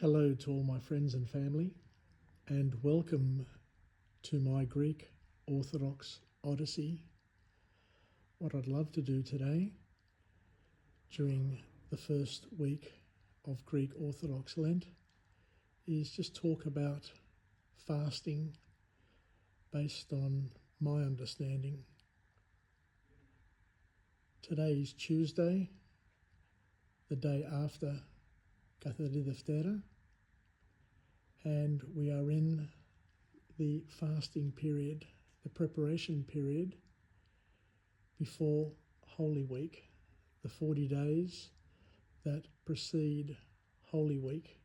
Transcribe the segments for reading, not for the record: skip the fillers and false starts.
Hello to all my friends and family, and welcome to my Greek Orthodox Odyssey. What I'd love to do today, during the first week of Greek Orthodox Lent, is just talk about fasting based on my understanding. Today is Tuesday, the day after Καθαρή Δευτέρα, and we are in the fasting period, the preparation period before Holy Week, the 40 days that precede Holy Week.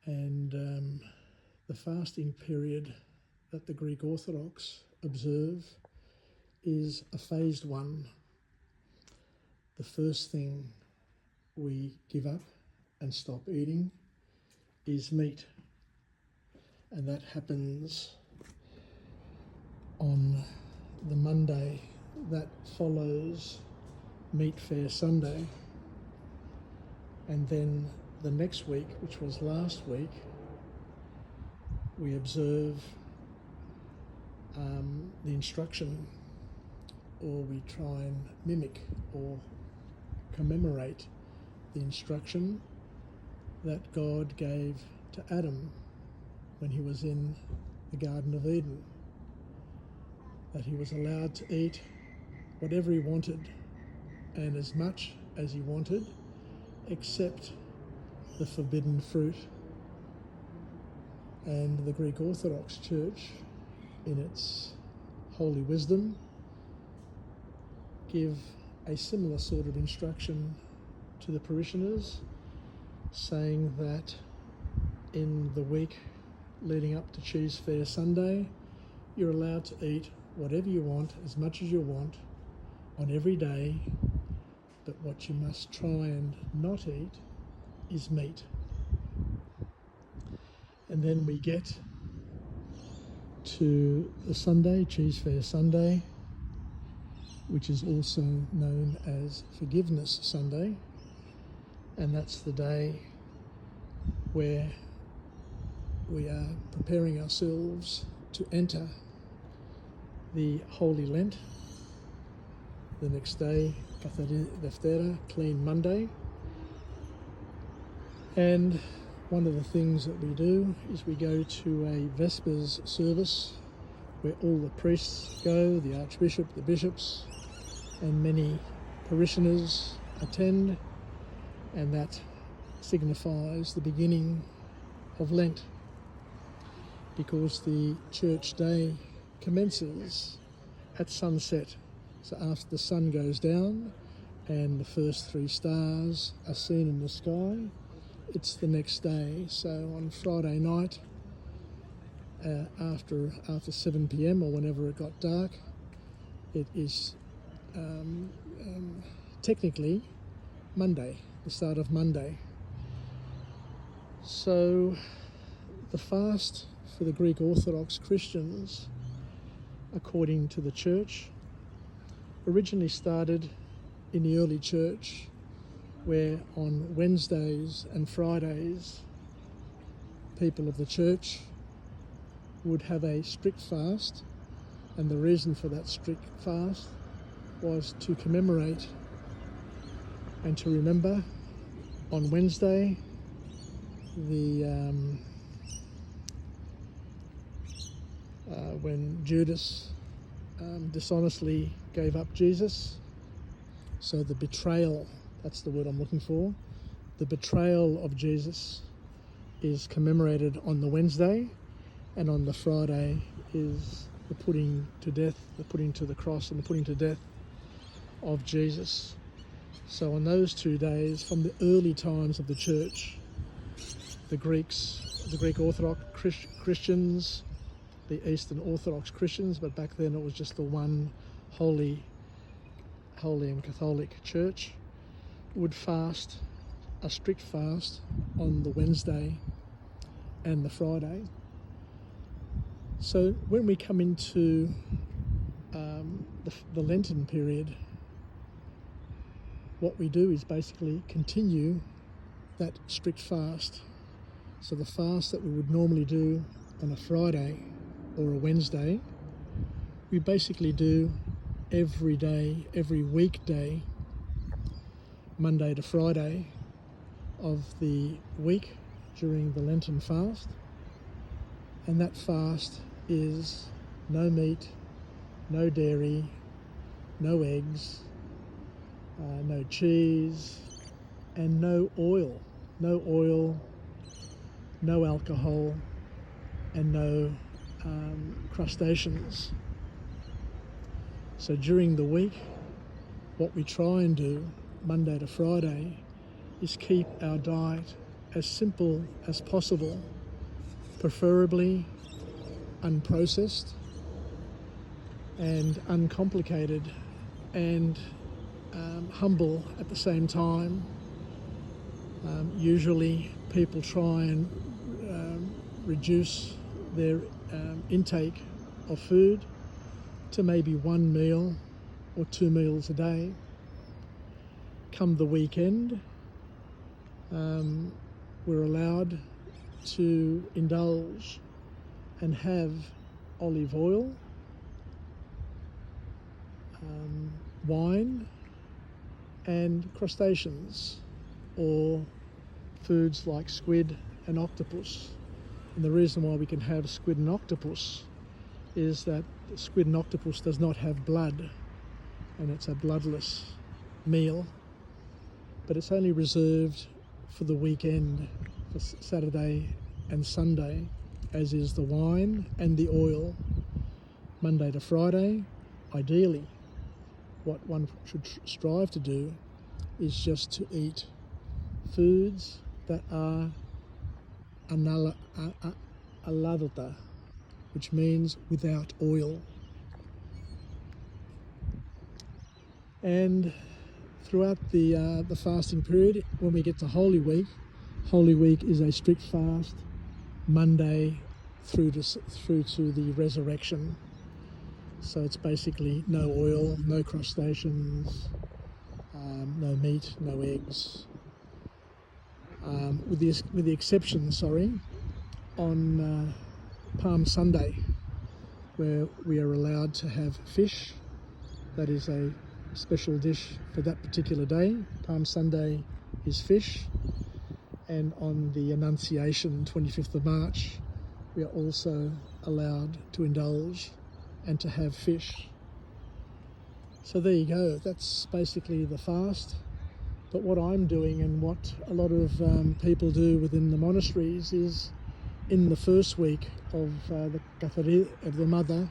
And the fasting period that the Greek Orthodox observe is a phased one. The first thing we give up and stop eating is meat, and that happens on the Monday that follows Meat Fair Sunday. And then the next week, which was last week, we observe the instruction, or we try and mimic or commemorate the instruction that God gave to Adam when he was in the Garden of Eden, that he was allowed to eat whatever he wanted and as much as he wanted, except the forbidden fruit. And the Greek Orthodox Church, in its holy wisdom, give a similar sort of instruction to the parishioners, saying that in the week leading up to Cheese Fair Sunday, you're allowed to eat whatever you want, as much as you want, on every day, but what you must try and not eat is meat. And then we get to the Sunday, Cheese Fair Sunday, which is also known as Forgiveness Sunday, and that's the day where we are preparing ourselves to enter the Holy Lent. The next day, Καθαρή Δευτέρα, Clean Monday. And one of the things that we do is we go to a Vespers service where all the priests go, the Archbishop, the bishops, and many parishioners attend, and that signifies the beginning of Lent, because the church day commences at sunset. So after the sun goes down and the first 3 stars are seen in the sky, it's the next day. So on Friday night, after 7 p.m. or whenever it got dark, it is technically Monday, the start of Monday. So the fast for the Greek Orthodox Christians, according to the church, originally started in the early church, where on Wednesdays and Fridays, people of the church would have a strict fast, and the reason for that strict fast was to commemorate and to remember on Wednesday when Judas dishonestly gave up Jesus. So the betrayal, that's the word I'm looking for, the betrayal of Jesus is commemorated on the Wednesday, and on the Friday is the putting to death, the putting to the cross and the putting to death of Jesus. So on those 2 days, from the early times of the church, the Greek Orthodox Christians, the Eastern Orthodox Christians, but back then it was just the one holy and Catholic church, would fast a strict fast on the Wednesday and the Friday. So when we come into the Lenten period, what we do is basically continue that strict fast. So the fast that we would normally do on a Friday or a Wednesday, we basically do every day, every weekday, Monday to Friday of the week during the Lenten fast. And that fast is no meat, no dairy, no eggs, no cheese, and no oil, no alcohol, and no crustaceans. So during the week, what we try and do, Monday to Friday, is keep our diet as simple as possible, preferably unprocessed and uncomplicated, and humble at the same time. Usually people try and reduce their intake of food to maybe one meal or 2 meals a day. Come the weekend, we're allowed to indulge and have olive oil, wine, and crustaceans, or foods like squid and octopus. And the reason why we can have squid and octopus is that squid and octopus does not have blood, and it's a bloodless meal, but it's only reserved for the weekend, for Saturday and Sunday, as is the wine and the oil. Monday to Friday, ideally, what one should strive to do is just to eat foods that are aladata, which means without oil. And throughout the fasting period, when we get to Holy Week is a strict fast, Monday through to the resurrection. So it's basically no oil, no crustaceans, no meat, no eggs. With the exception, on Palm Sunday, where we are allowed to have fish. That is a special dish for that particular day. Palm Sunday is fish. And on the Annunciation, 25th of March, we are also allowed to indulge and to have fish. So there you go, that's basically the fast. But what I'm doing, and what a lot of people do within the monasteries, is in the first week of the Kathari of the Mother,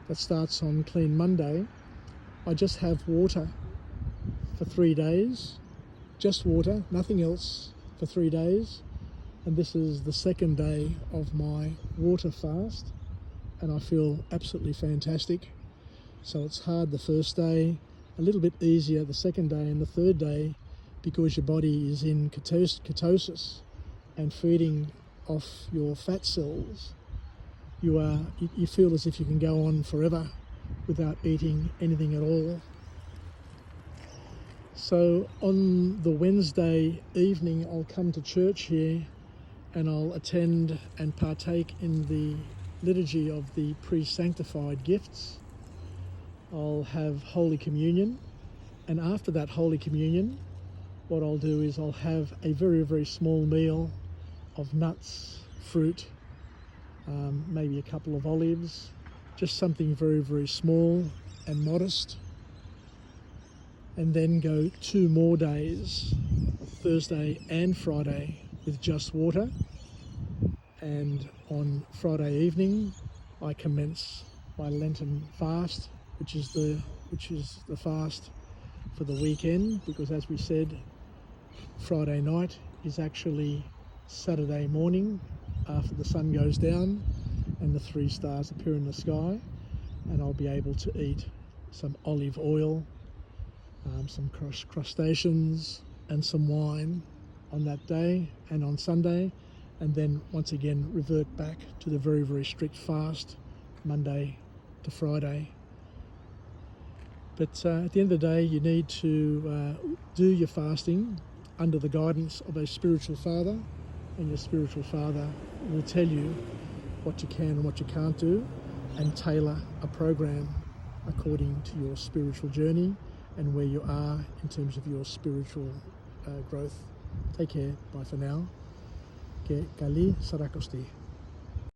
that starts on Clean Monday, I just have water for 3 days, just water, nothing else, for 3 days. And this is the second day of my water fast, and I feel absolutely fantastic. So it's hard the first day, a little bit easier the second day, and the third day, because your body is in ketosis and feeding off your fat cells, you feel as if you can go on forever without eating anything at all. So on the Wednesday evening, I'll come to church here and I'll attend and partake in the liturgy of the pre-sanctified gifts. I'll have Holy Communion, and after that Holy Communion, what I'll do is I'll have a very, very small meal of nuts, fruit, maybe a couple of olives, just something very, very small and modest, and then go 2 more days, Thursday and Friday, with just water. And on Friday evening, I commence my Lenten fast, which is the fast for the weekend, because as we said, Friday night is actually Saturday morning after the sun goes down and the 3 stars appear in the sky, and I'll be able to eat some olive oil, some crustaceans and some wine on that day and on Sunday, and then once again revert back to the very, very strict fast, Monday to Friday. But at the end of the day, you need to do your fasting under the guidance of a spiritual father, and your spiritual father will tell you what you can and what you can't do, and tailor a program according to your spiritual journey and where you are in terms of your spiritual growth. Take care. Bye for now. Ke kali sarakosti.